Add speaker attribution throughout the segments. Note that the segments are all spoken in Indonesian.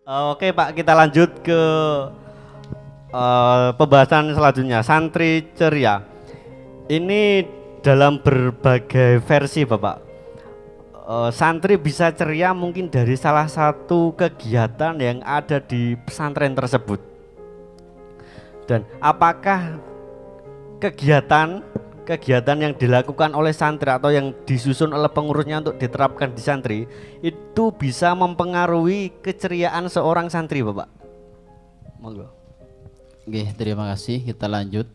Speaker 1: Oke Pak, kita lanjut ke pembahasan selanjutnya, santri ceria. Ini dalam berbagai versi Bapak. Santri bisa ceria mungkin dari salah satu kegiatan yang ada di pesantren tersebut. Dan apakah kegiatan yang dilakukan oleh santri atau yang disusun oleh pengurusnya untuk diterapkan di santri itu bisa mempengaruhi keceriaan seorang santri, Bapak? Monggo.
Speaker 2: Oke, terima kasih. Kita lanjut.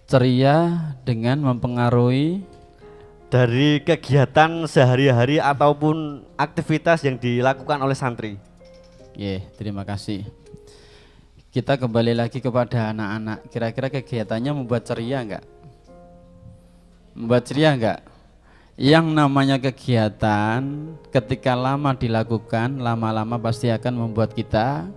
Speaker 2: Ceria dengan mempengaruhi
Speaker 1: dari kegiatan sehari-hari ataupun aktivitas yang dilakukan oleh santri.
Speaker 2: Oke, terima kasih. Kita kembali lagi kepada anak-anak. Kira-kira kegiatannya membuat ceria enggak? Membuat ceria enggak? Yang namanya kegiatan ketika lama dilakukan, lama-lama pasti akan membuat kita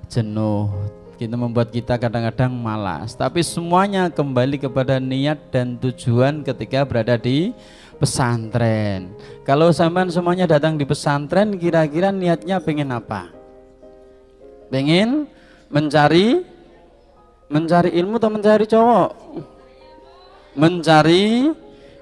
Speaker 2: jenuh. Kita membuat kita kadang-kadang malas. Tapi semuanya kembali kepada niat dan tujuan ketika berada di pesantren. Kalau sampean semuanya datang di pesantren, kira-kira niatnya pengen apa? Pengen mencari ilmu atau mencari cowok? Mencari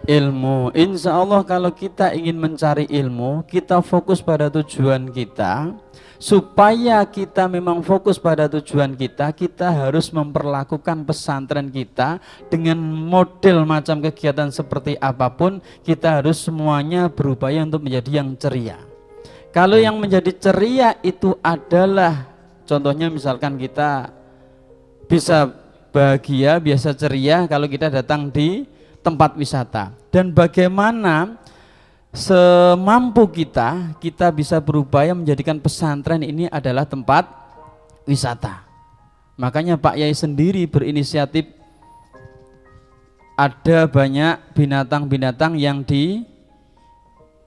Speaker 2: ilmu. Insya Allah kalau kita ingin mencari ilmu, kita fokus pada tujuan kita. Supaya kita memang fokus pada tujuan kita, kita harus memperlakukan pesantren kita dengan model macam kegiatan seperti apapun, kita harus semuanya berupaya untuk menjadi yang ceria. Kalau yang menjadi ceria itu adalah, contohnya misalkan kita bisa bahagia, biasa ceria kalau kita datang di tempat wisata. Dan bagaimana semampu kita bisa berupaya menjadikan pesantren ini adalah tempat wisata. Makanya Pak Yai sendiri berinisiatif, ada banyak binatang-binatang yang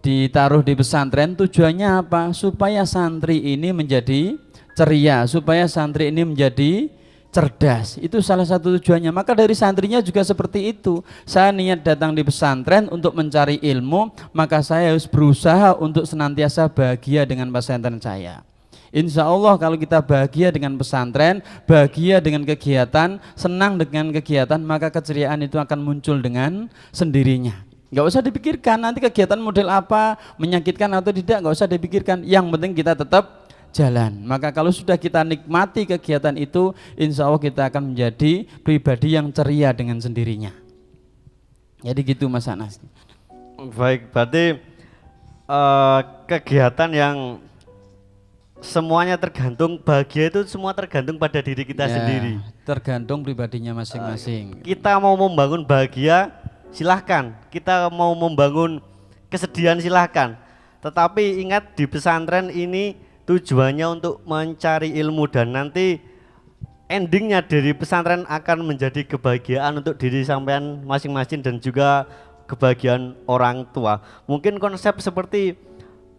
Speaker 2: ditaruh di pesantren. Tujuannya apa? Supaya santri ini menjadi ceria, supaya santri ini menjadi cerdas. Itu salah satu tujuannya. Maka dari santrinya juga seperti itu. Saya niat datang di pesantren untuk mencari ilmu, maka saya harus berusaha untuk senantiasa bahagia dengan pesantren saya. Insya Allah kalau kita bahagia dengan pesantren, bahagia dengan kegiatan, senang dengan kegiatan, maka keceriaan itu akan muncul dengan sendirinya. Nggak usah dipikirkan nanti kegiatan model apa, menyakitkan atau tidak, nggak usah dipikirkan. Yang penting kita tetap jalan. Maka kalau sudah kita nikmati kegiatan itu, insya Allah kita akan menjadi pribadi yang ceria dengan sendirinya. Jadi gitu Mas Anas.
Speaker 1: Baik, berarti kegiatan yang semuanya tergantung, bahagia itu semua tergantung pada diri kita sendiri.
Speaker 2: Tergantung pribadinya masing-masing.
Speaker 1: Kita mau membangun bahagia, silahkan. Kita mau membangun kesedihan, silahkan. Tetapi ingat di pesantren ini tujuannya untuk mencari ilmu, dan nanti endingnya dari pesantren akan menjadi kebahagiaan untuk diri sampean masing-masing dan juga kebahagiaan orang tua. Mungkin konsep seperti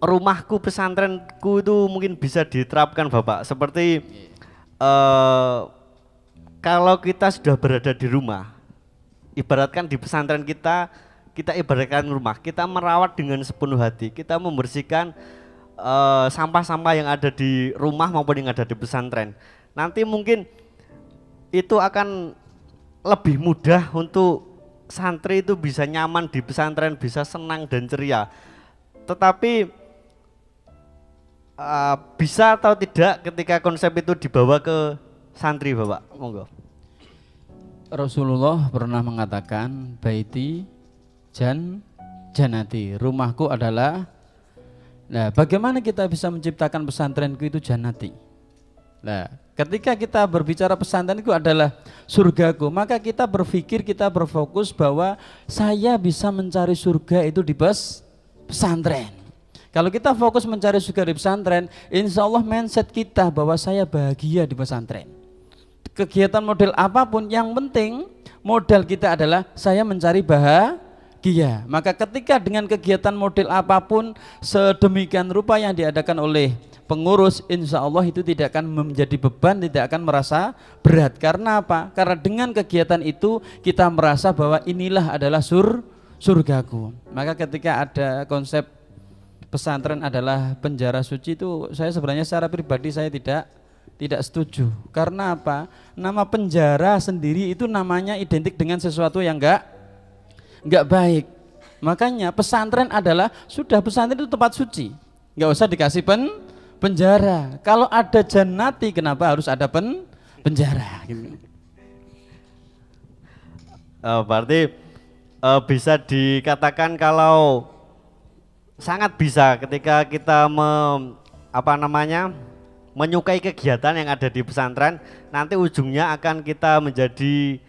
Speaker 1: rumahku pesantrenku itu mungkin bisa diterapkan Bapak. Seperti kalau kita sudah berada di rumah, ibaratkan di pesantren kita ibaratkan rumah, kita merawat dengan sepenuh hati, kita membersihkan sampah-sampah yang ada di rumah maupun yang ada di pesantren. Nanti mungkin itu akan lebih mudah untuk santri itu bisa nyaman di pesantren, bisa senang dan ceria. Tetapi bisa atau tidak ketika konsep itu dibawa ke santri, Bapak? Monggo.
Speaker 2: Rasulullah pernah mengatakan, baiti janati, rumahku adalah. Nah, bagaimana kita bisa menciptakan pesantrenku itu janati? Nah, ketika kita berbicara pesantren itu adalah surgaku, maka kita berpikir, kita berfokus bahwa saya bisa mencari surga itu di pesantren. Kalau kita fokus mencari surga di pesantren, insya Allah mindset kita bahwa saya bahagia di pesantren. Kegiatan model apapun, yang penting modal kita adalah saya mencari bahagia. Maka ketika dengan kegiatan model apapun sedemikian rupa yang diadakan oleh pengurus, insya Allah itu tidak akan menjadi beban, tidak akan merasa berat. Karena apa? Karena dengan kegiatan itu kita merasa bahwa inilah adalah surgaku. Maka ketika ada konsep pesantren adalah penjara suci itu saya sebenarnya secara pribadi saya tidak setuju. Karena apa? Nama penjara sendiri itu namanya identik dengan sesuatu yang enggak baik. Makanya pesantren adalah sudah pesantren itu tempat suci. Enggak usah dikasih penjara. Kalau ada jannati kenapa harus ada penjara gitu.
Speaker 1: Berarti bisa dikatakan kalau sangat bisa ketika kita menyukai kegiatan yang ada di pesantren, nanti ujungnya akan kita menjadi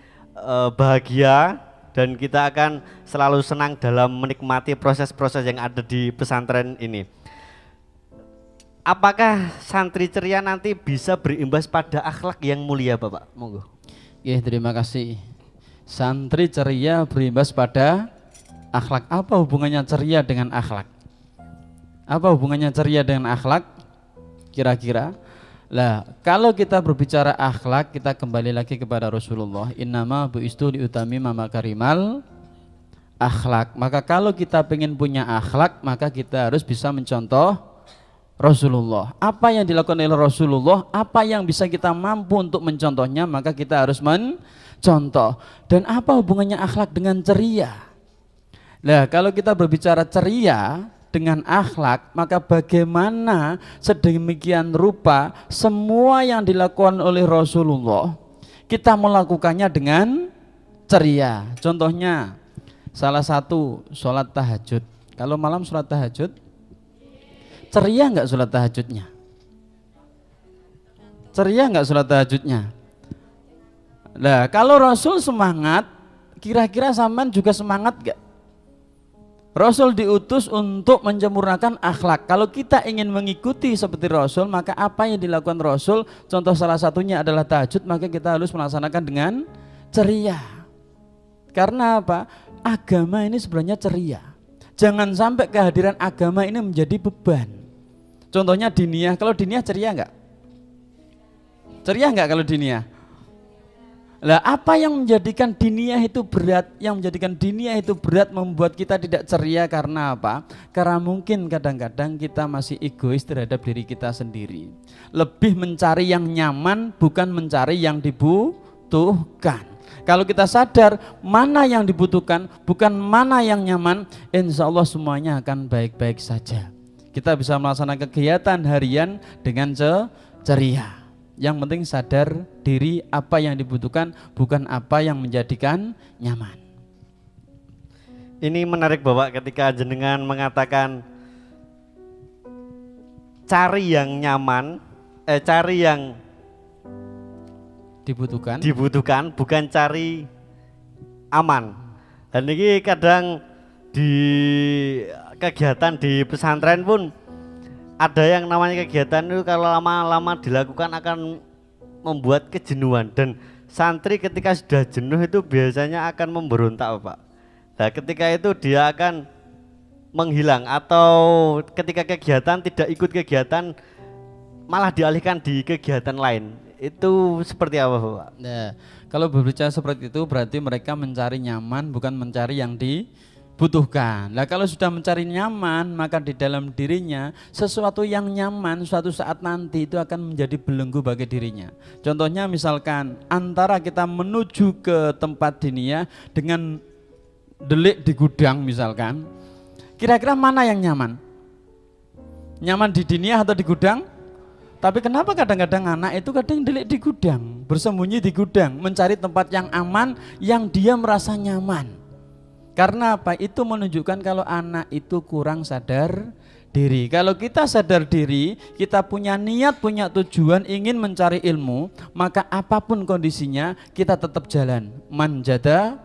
Speaker 1: bahagia dan kita akan selalu senang dalam menikmati proses-proses yang ada di pesantren ini. Apakah santri ceria nanti bisa berimbas pada akhlak yang mulia, Bapak? Monggo.
Speaker 2: Ya, terima kasih. Santri ceria berimbas pada akhlak. Apa hubungannya ceria dengan akhlak? Apa hubungannya ceria dengan akhlak? Kira-kira? Lah, kalau kita berbicara akhlak, kita kembali lagi kepada Rasulullah. Innama bu'istu liutamima makarimal akhlak. Maka kalau kita pengen punya akhlak, maka kita harus bisa mencontoh Rasulullah. Apa yang dilakukan oleh Rasulullah, apa yang bisa kita mampu untuk mencontohnya, maka kita harus mencontoh. Dan apa hubungannya akhlak dengan ceria? Nah, kalau kita berbicara ceria dengan akhlak, maka bagaimana sedemikian rupa semua yang dilakukan oleh Rasulullah kita melakukannya dengan ceria. Contohnya salah satu sholat tahajud. Kalau malam sholat tahajud, ceria nggak sholat tahajudnya? Ceria nggak sholat tahajudnya? Nah, kalau Rasul semangat, kira-kira sampean juga semangat nggak? Rasul diutus untuk menyempurnakan akhlak. Kalau kita ingin mengikuti seperti Rasul, maka apa yang dilakukan Rasul, contoh salah satunya adalah tahajud, maka kita harus melaksanakan dengan ceria. Karena apa? Agama ini sebenarnya ceria. Jangan sampai kehadiran agama ini menjadi beban. Contohnya diniyah. Kalau diniyah ceria enggak? Ceria enggak kalau diniyah? Lah, apa yang menjadikan diniyah itu berat? Yang menjadikan diniyah itu berat membuat kita tidak ceria karena apa? Karena mungkin kadang-kadang kita masih egois terhadap diri kita sendiri. Lebih mencari yang nyaman bukan mencari yang dibutuhkan. Kalau kita sadar mana yang dibutuhkan bukan mana yang nyaman, insya Allah semuanya akan baik-baik saja. Kita bisa melaksanakan kegiatan harian dengan ceria. Yang penting sadar diri apa yang dibutuhkan, bukan apa yang menjadikan nyaman.
Speaker 1: Ini menarik Bapak ketika jenengan mengatakan cari yang nyaman, cari yang dibutuhkan, bukan cari aman. Dan ini kadang di kegiatan di pesantren pun ada yang namanya kegiatan itu kalau lama-lama dilakukan akan membuat kejenuhan, dan santri ketika sudah jenuh itu biasanya akan memberontak Pak. Nah, ketika itu dia akan menghilang, atau ketika kegiatan tidak ikut kegiatan malah dialihkan di kegiatan lain. Itu seperti apa Pak?
Speaker 2: Nah, kalau berbicara seperti itu berarti mereka mencari nyaman bukan mencari yang dibutuhkan. Nah, kalau sudah mencari nyaman, maka di dalam dirinya sesuatu yang nyaman suatu saat nanti itu akan menjadi belenggu bagi dirinya. Contohnya misalkan antara kita menuju ke tempat diniyah dengan delik di gudang misalkan, kira-kira mana yang nyaman? Nyaman di diniyah atau di gudang? Tapi kenapa kadang-kadang anak itu kadang delik di gudang, bersembunyi di gudang, mencari tempat yang aman, yang dia merasa nyaman. Karena apa? Itu menunjukkan kalau anak itu kurang sadar diri. Kalau kita sadar diri, kita punya niat, punya tujuan, ingin mencari ilmu, maka apapun kondisinya kita tetap jalan. Manjada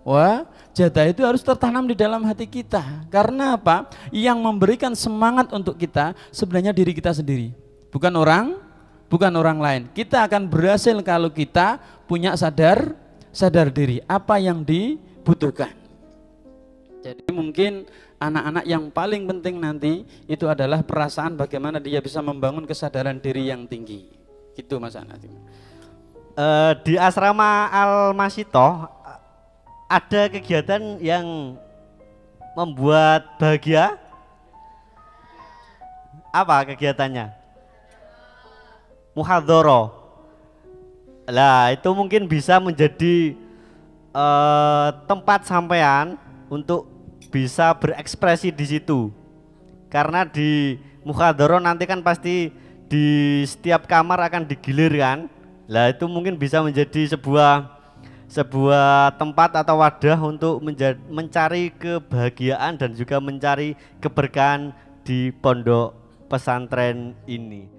Speaker 2: wa jada itu harus tertanam di dalam hati kita. Karena apa? Yang memberikan semangat untuk kita sebenarnya diri kita sendiri. Bukan orang lain. Kita akan berhasil kalau kita punya sadar diri apa yang dibutuhkan. Jadi mungkin anak-anak yang paling penting nanti itu adalah perasaan bagaimana dia bisa membangun kesadaran diri yang tinggi. Gitu Mas Anas.
Speaker 1: Di asrama Al-Masitoh ada kegiatan yang membuat bahagia? apa kegiatannya? Muhadhara. Lah, itu mungkin bisa menjadi tempat sampean untuk bisa berekspresi di situ. Karena di muhadhara nanti kan pasti di setiap kamar akan digilir kan. Lah, itu mungkin bisa menjadi sebuah tempat atau wadah untuk mencari kebahagiaan dan juga mencari keberkahan di pondok pesantren ini.